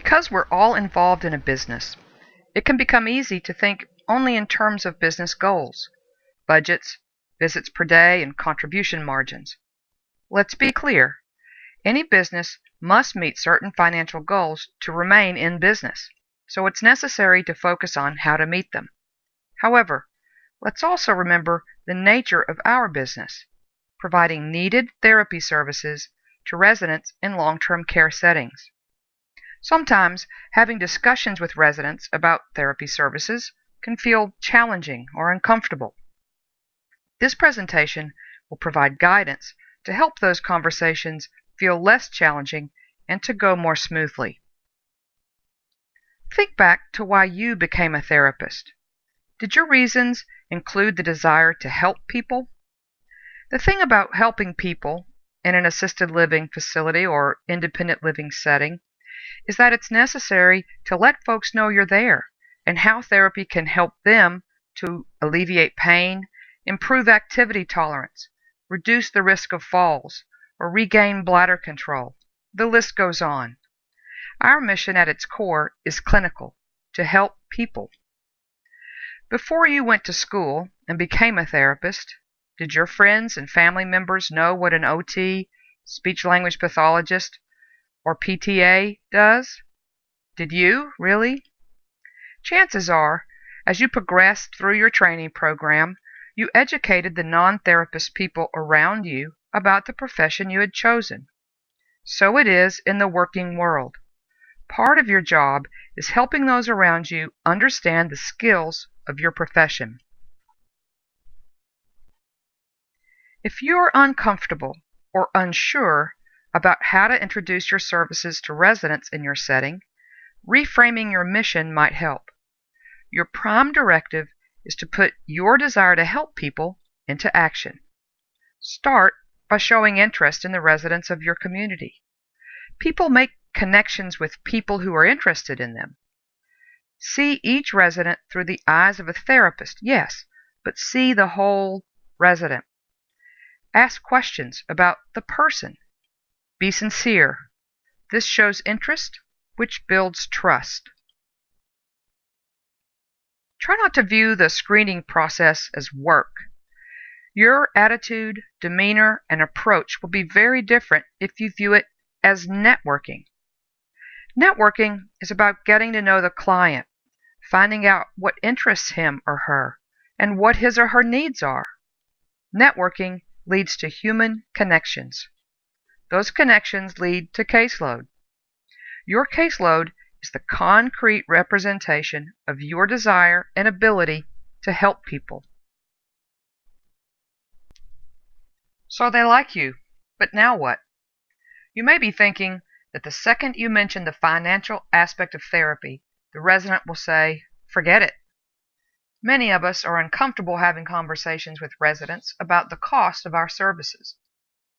Because we're all involved in a business, it can become easy to think only in terms of business goals, budgets, visits per day, and contribution margins. Let's be clear. Any business must meet certain financial goals to remain in business, so it's necessary to focus on how to meet them. However, let's also remember the nature of our business, providing needed therapy services to residents in long-term care settings. Sometimes having discussions with residents about therapy services can feel challenging or uncomfortable. This presentation will provide guidance to help those conversations feel less challenging and to go more smoothly. Think back to why you became a therapist. Did your reasons include the desire to help people? The thing about helping people in an assisted living facility or independent living setting is that it's necessary to let folks know you're there and how therapy can help them to alleviate pain, improve activity tolerance, reduce the risk of falls, or regain bladder control. The list goes on. Our mission at its core is clinical, to help people. Before you went to school and became a therapist, did your friends and family members know what an OT, speech language pathologist, or PTA does? Did you, really? Chances are, as you progressed through your training program, you educated the non-therapist people around you about the profession you had chosen. So it is in the working world. Part of your job is helping those around you understand the skills of your profession. If you're uncomfortable or unsure about how to introduce your services to residents in your setting, reframing your mission might help. Your prime directive is to put your desire to help people into action. Start by showing interest in the residents of your community. People make connections with people who are interested in them. See each resident through the eyes of a therapist, yes, but see the whole resident. Ask questions about the person. Be sincere. This shows interest, which builds trust. Try not to view the screening process as work. Your attitude, demeanor, and approach will be very different if you view it as networking. Networking is about getting to know the client, finding out what interests him or her, and what his or her needs are. Networking leads to human connections. Those connections lead to caseload. Your caseload is the concrete representation of your desire and ability to help people. So they like you, but now what? You may be thinking that the second you mention the financial aspect of therapy, the resident will say, "Forget it." Many of us are uncomfortable having conversations with residents about the cost of our services.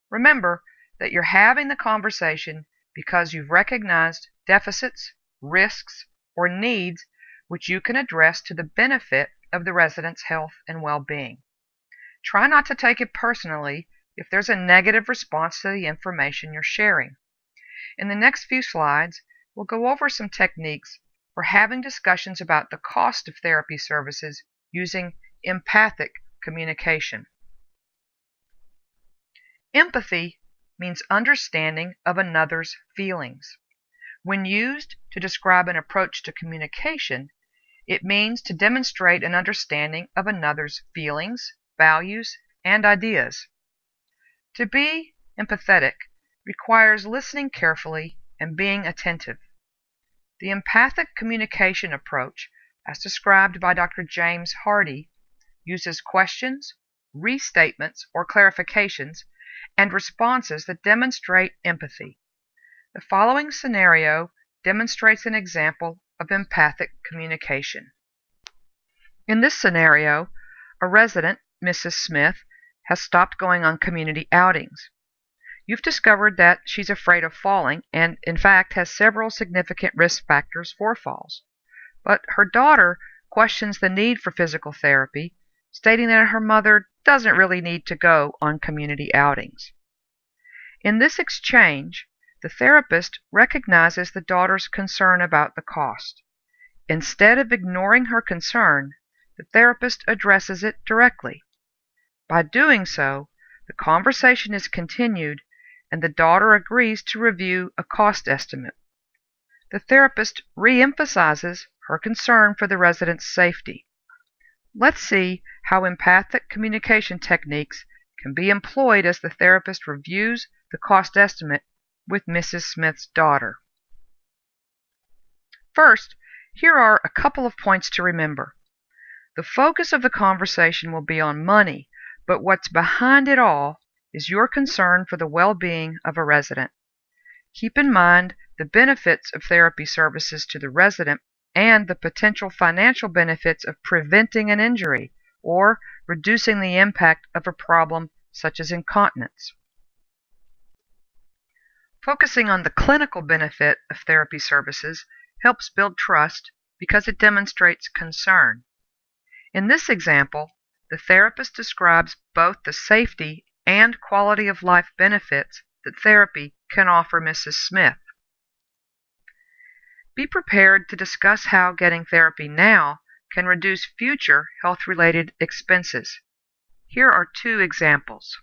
Remember that you're having the conversation because you've recognized deficits, risks, or needs which you can address to the benefit of the resident's health and well-being. Try not to take it personally if there's a negative response to the information you're sharing. In the next few slides, we'll go over some techniques for having discussions about the cost of therapy services using empathic communication. Empathy means understanding of another's feelings. When used to describe an approach to communication, it means to demonstrate an understanding of another's feelings, values, and ideas. To be empathetic requires listening carefully and being attentive. The empathic communication approach, as described by Dr. James Hardy, uses questions, restatements or clarifications, and responses that demonstrate empathy. The following scenario demonstrates an example of empathic communication. In this scenario, a resident, Mrs. Smith, has stopped going on community outings. You've discovered that she's afraid of falling and, in fact, has several significant risk factors for falls. But her daughter questions the need for physical therapy, stating that her mother doesn't really need to go on community outings. In this exchange, The therapist recognizes the daughter's concern about the cost. Instead of ignoring her concern, the therapist addresses it directly. By doing so, the conversation is continued and the daughter agrees to review a cost estimate. The therapist re-emphasizes her concern for the resident's safety. Let's see how empathic communication techniques can be employed as the therapist reviews the cost estimate with Mrs. Smith's daughter. First, here are a couple of points to remember. The focus of the conversation will be on money, but what's behind it all is your concern for the well-being of a resident. Keep in mind the benefits of therapy services to the resident and the potential financial benefits of preventing an injury or reducing the impact of a problem such as incontinence. Focusing on the clinical benefit of therapy services helps build trust because it demonstrates concern. In this example, the therapist describes both the safety and quality of life benefits that therapy can offer Mrs. Smith. Be prepared to discuss how getting therapy now can reduce future health-related expenses. Here are two examples.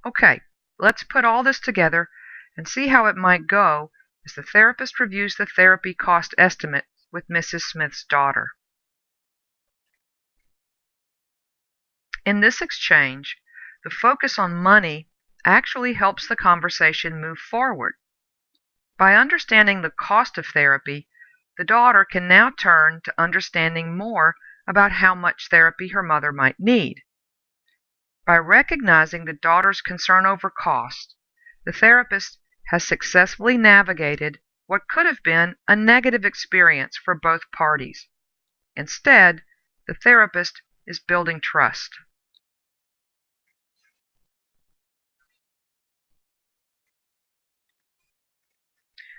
Okay, let's put all this together and see how it might go as the therapist reviews the therapy cost estimate with Mrs. Smith's daughter. In this exchange, the focus on money actually helps the conversation move forward. By understanding the cost of therapy, the daughter can now turn to understanding more about how much therapy her mother might need. By recognizing the daughter's concern over cost, the therapist has successfully navigated what could have been a negative experience for both parties. Instead, the therapist is building trust.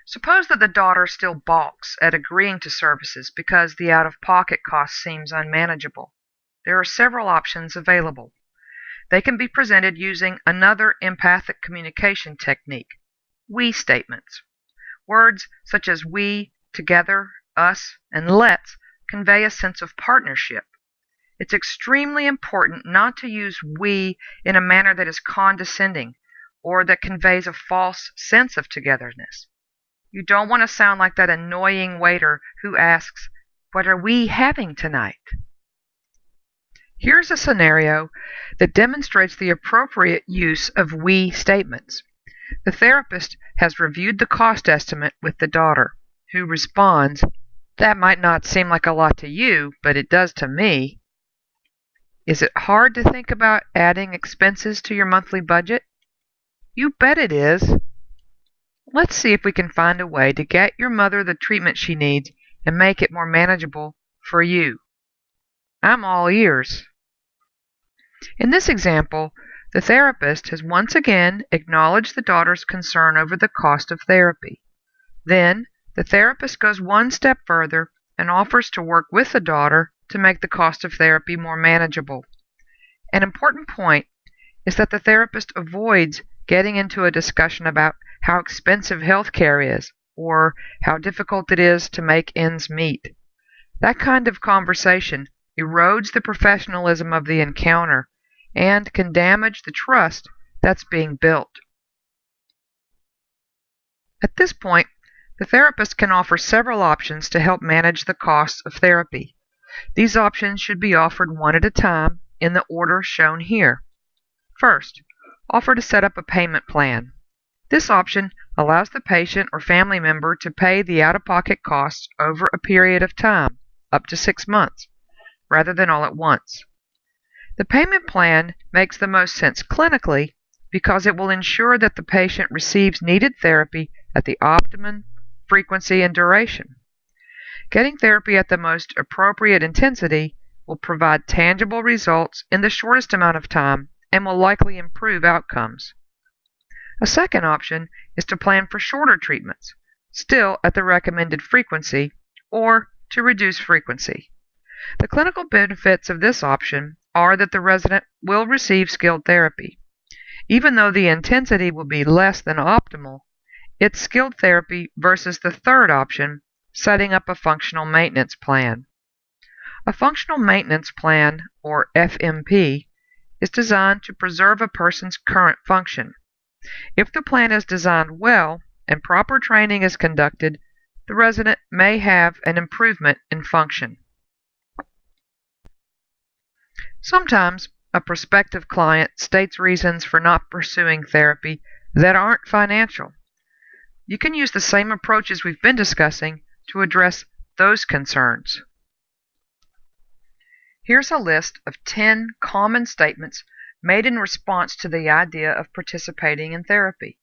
Suppose that the daughter still balks at agreeing to services because the out-of-pocket cost seems unmanageable. There are several options available. They can be presented using another empathic communication technique, we statements. Words such as we, together, us, and let's convey a sense of partnership. It's extremely important not to use we in a manner that is condescending or that conveys a false sense of togetherness. You don't want to sound like that annoying waiter who asks, "What are we having tonight?" Here's a scenario that demonstrates the appropriate use of we statements. The therapist has reviewed the cost estimate with the daughter, who responds, "That might not seem like a lot to you, but it does to me." Is it hard to think about adding expenses to your monthly budget? You bet it is. Let's see if we can find a way to get your mother the treatment she needs and make it more manageable for you. I'm all ears. In this example, the therapist has once again acknowledged the daughter's concern over the cost of therapy. Then, the therapist goes one step further and offers to work with the daughter to make the cost of therapy more manageable. An important point is that the therapist avoids getting into a discussion about how expensive health care is or how difficult it is to make ends meet. That kind of conversation erodes the professionalism of the encounter and can damage the trust that's being built. At this point, the therapist can offer several options to help manage the costs of therapy. These options should be offered one at a time in the order shown here. First, offer to set up a payment plan. This option allows the patient or family member to pay the out-of-pocket costs over a period of time, up to 6 months, rather than all at once. The payment plan makes the most sense clinically because it will ensure that the patient receives needed therapy at the optimum frequency and duration. Getting therapy at the most appropriate intensity will provide tangible results in the shortest amount of time and will likely improve outcomes. A second option is to plan for shorter treatments, still at the recommended frequency, or to reduce frequency. The clinical benefits of this option are that the resident will receive skilled therapy. Even though the intensity will be less than optimal, it's skilled therapy versus the third option, setting up a functional maintenance plan. A functional maintenance plan, or FMP, is designed to preserve a person's current function. If the plan is designed well and proper training is conducted, the resident may have an improvement in function. Sometimes a prospective client states reasons for not pursuing therapy that aren't financial. You can use the same approaches we've been discussing to address those concerns. Here's a list of 10 common statements made in response to the idea of participating in therapy.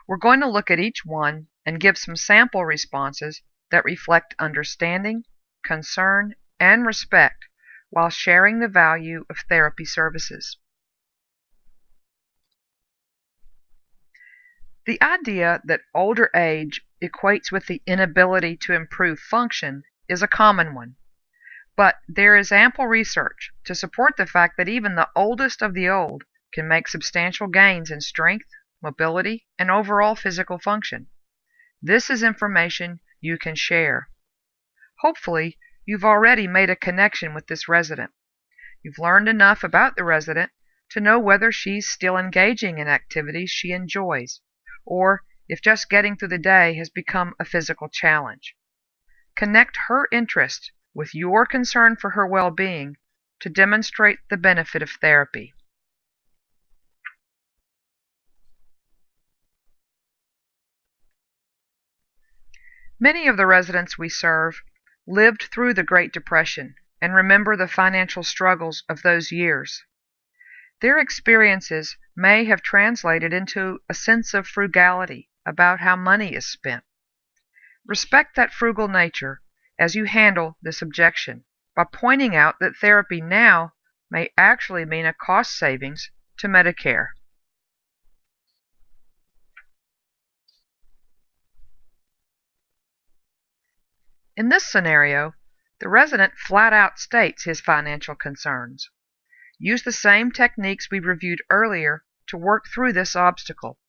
We're going to look at each one and give some sample responses that reflect understanding, concern, and respect while sharing the value of therapy services. The idea that older age equates with the inability to improve function is a common one, but there is ample research to support the fact that even the oldest of the old can make substantial gains in strength, mobility, and overall physical function. This is information you can share. Hopefully, you've already made a connection with this resident. You've learned enough about the resident to know whether she's still engaging in activities she enjoys, or if just getting through the day has become a physical challenge. Connect her interest with your concern for her well-being to demonstrate the benefit of therapy. Many of the residents we serve lived through the Great Depression and remember the financial struggles of those years. Their experiences may have translated into a sense of frugality about how money is spent. Respect that frugal nature as you handle this objection by pointing out that therapy now may actually mean a cost savings to Medicare. In this scenario, the resident flat out states his financial concerns. Use the same techniques we reviewed earlier to work through this obstacle.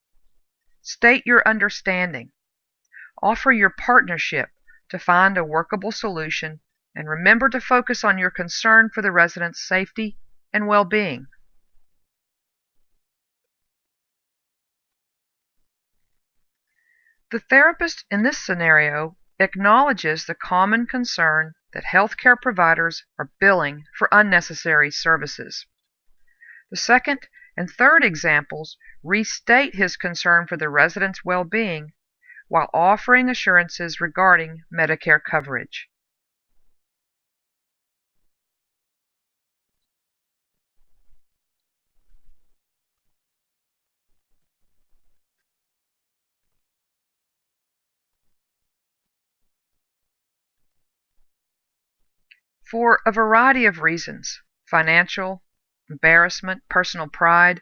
State your understanding. Offer your partnership to find a workable solution, and remember to focus on your concern for the resident's safety and well-being. The therapist in this scenario acknowledges the common concern that healthcare providers are billing for unnecessary services. The second and third examples restate his concern for the resident's well-being while offering assurances regarding Medicare coverage. For a variety of reasons, financial, embarrassment, personal pride,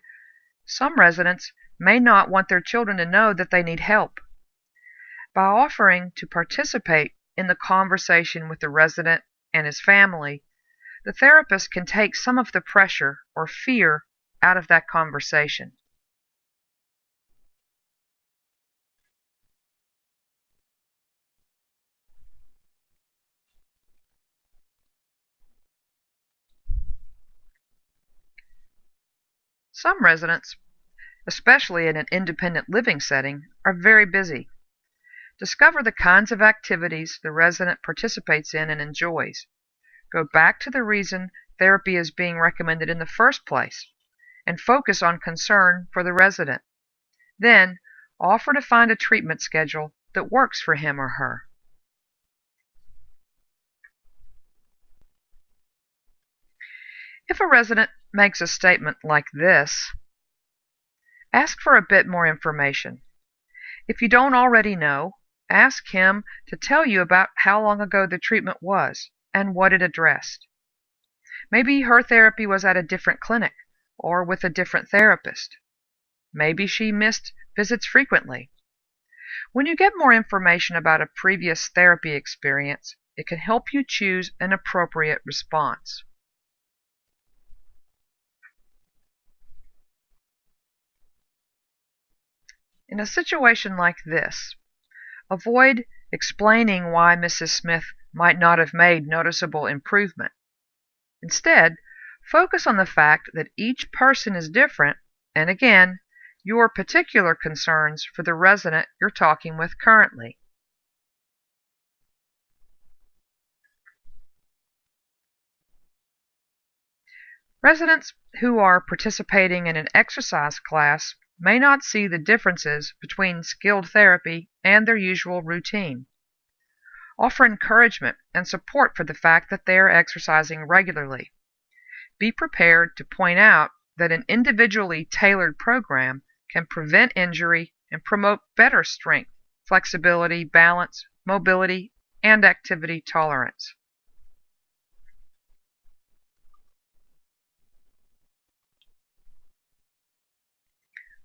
some residents may not want their children to know that they need help. By offering to participate in the conversation with the resident and his family, the therapist can take some of the pressure or fear out of that conversation. Some residents, especially in an independent living setting, are very busy. Discover the kinds of activities the resident participates in and enjoys. Go back to the reason therapy is being recommended in the first place, and focus on concern for the resident. Then, offer to find a treatment schedule that works for him or her. If a resident makes a statement like this, ask for a bit more information. If you don't already know, ask him to tell you about how long ago the treatment was and what it addressed. Maybe her therapy was at a different clinic or with a different therapist. Maybe she missed visits frequently. When you get more information about a previous therapy experience, It can help you choose an appropriate response. In a situation like this, avoid explaining why Mrs. Smith might not have made noticeable improvement. Instead, focus on the fact that each person is different and, again, your particular concerns for the resident you're talking with currently. Residents who are participating in an exercise class may not see the differences between skilled therapy and their usual routine. Offer encouragement and support for the fact that they are exercising regularly. Be prepared to point out that an individually tailored program can prevent injury and promote better strength, flexibility, balance, mobility, and activity tolerance.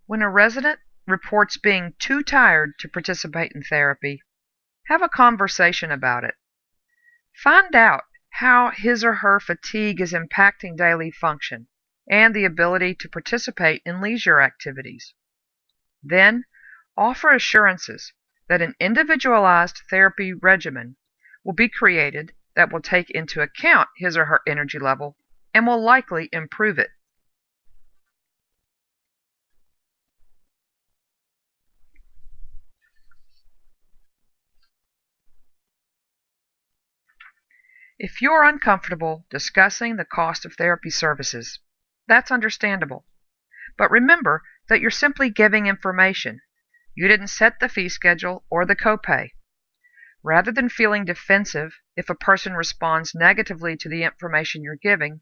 When a resident reports being too tired to participate in therapy, have a conversation about it. Find out how his or her fatigue is impacting daily function and the ability to participate in leisure activities. Then, offer assurances that an individualized therapy regimen will be created that will take into account his or her energy level and will likely improve it. If you're uncomfortable discussing the cost of therapy services, that's understandable. But remember that you're simply giving information. You didn't set the fee schedule or the copay. Rather than feeling defensive if a person responds negatively to the information you're giving,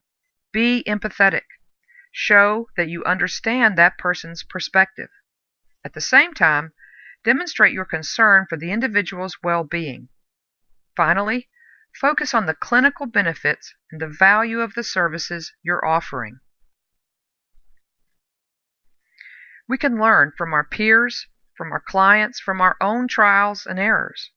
be empathetic. Show that you understand that person's perspective. At the same time, demonstrate your concern for the individual's well-being. Finally, focus on the clinical benefits and the value of the services you're offering. We can learn from our peers, from our clients, from our own trials and errors.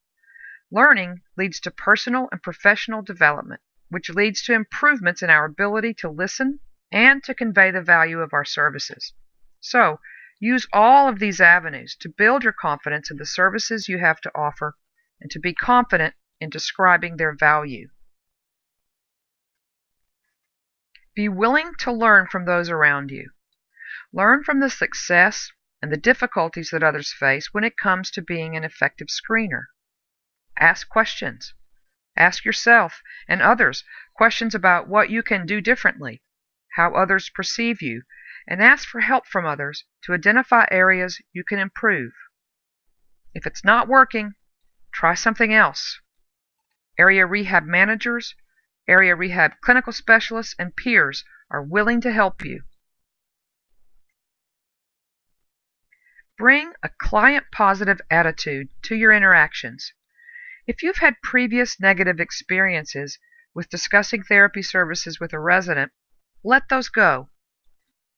Learning leads to personal and professional development, which leads to improvements in our ability to listen and to convey the value of our services. So, use all of these avenues to build your confidence in the services you have to offer and to be confident in describing their value. Be willing to learn from those around you. Learn from the success and the difficulties that others face when it comes to being an effective screener. Ask questions. Ask yourself and others questions about what you can do differently, how others perceive you, and ask for help from others to identify areas you can improve. If it's not working, try something else. Area rehab managers, area rehab clinical specialists, and peers are willing to help you. Bring a client-positive attitude to your interactions. If you've had previous negative experiences with discussing therapy services with a resident, let those go.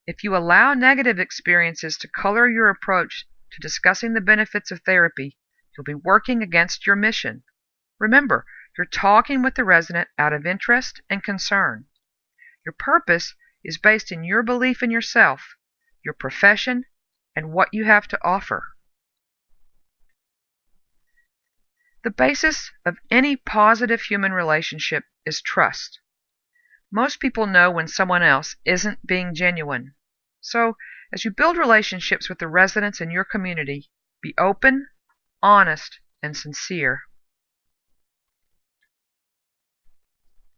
If you allow negative experiences to color your approach to discussing the benefits of therapy, you'll be working against your mission. Remember, you're talking with the resident out of interest and concern. Your purpose is based in your belief in yourself, your profession, and what you have to offer. The basis of any positive human relationship is trust. Most people know when someone else isn't being genuine. So, as you build relationships with the residents in your community, be open, honest, and sincere.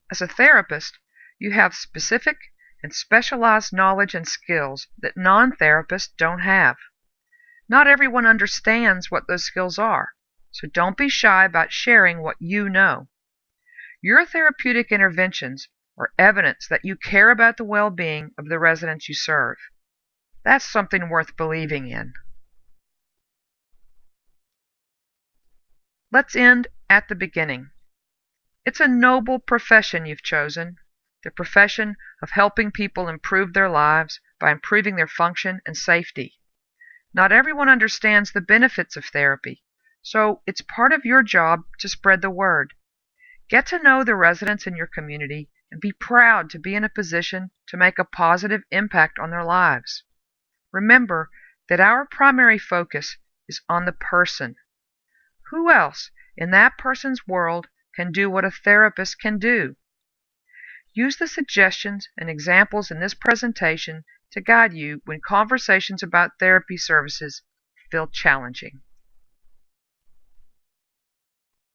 As a therapist, you have specific and specialized knowledge and skills that non-therapists don't have. Not everyone understands what those skills are, so don't be shy about sharing what you know. Your therapeutic interventions are evidence that you care about the well-being of the residents you serve. That's something worth believing in. Let's end at the beginning. It's a noble profession you've chosen, the profession of helping people improve their lives by improving their function and safety. Not everyone understands the benefits of therapy, so it's part of your job to spread the word. Get to know the residents in your community and be proud to be in a position to make a positive impact on their lives. Remember that our primary focus is on the person. Who else in that person's world can do what a therapist can do? Use the suggestions and examples in this presentation to guide you when conversations about therapy services feel challenging.